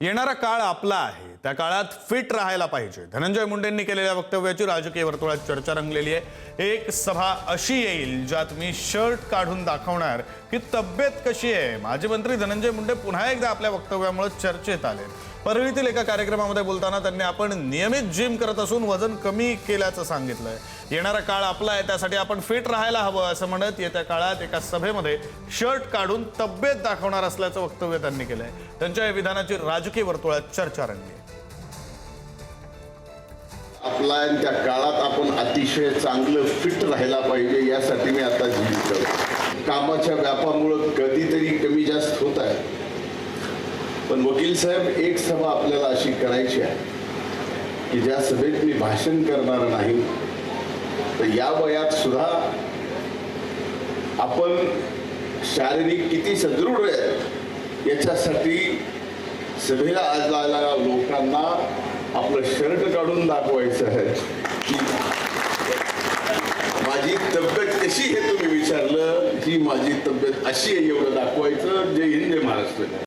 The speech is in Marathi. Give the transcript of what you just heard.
येणारा काळ आपला आहे, त्या काळात फिट राहायला पाहिजे. धनंजय मुंडेंनी केलेल्या वक्तव्याची राजकीय वर्तुळात चर्चा रंगलेली आहे. एक सभा अशी येईल ज्यात मी शर्ट काढून दाखवणार की तब्येत कशी आहे. माजी मंत्री धनंजय मुंडे पुन्हा एकदा आपल्या वक्तव्यामुळे चर्चेत आले. परळीतील एका कार्यक्रमामध्ये बोलताना त्यांनी आपण नियमित जिम करत असून वजन कमी केल्याचं सांगितलंय. येणारा काळ आपला आहे, त्यासाठी आपण फिट राहायला हवं असं म्हणत येत्या काळात एका सभेमध्ये शर्ट काढून तब्येत दाखवणार असल्याचं वक्तव्य त्यांनी केलंय. त्यांच्या या विधानाची राजकीय वर्तुळात चर्चा रंगली. आपला त्या काळात आपण अतिशय चांगलं फिट राहायला पाहिजे, यासाठी मी आता जिम करतो. कामाच्या व्यापामुळे कधीतरी कमी जास्त होत आहे, पण वकील साहेब, एक सभा आपल्याला अशी करायची आहे की ज्या सभेत मी भाषण करणार नाही, तर या वयात सुद्धा आपण शारीरिक किती सदृढ आहे याच्यासाठी सभेला आलेल्या लोकांना आपलं शर्ट काढून दाखवायचं आहे की माझी तब्येत कशी हे तुम्ही विचारलं, ही माझी तब्येत अशी आहे एवढं दाखवायचं. जय हिंद, जय महाराष्ट्र.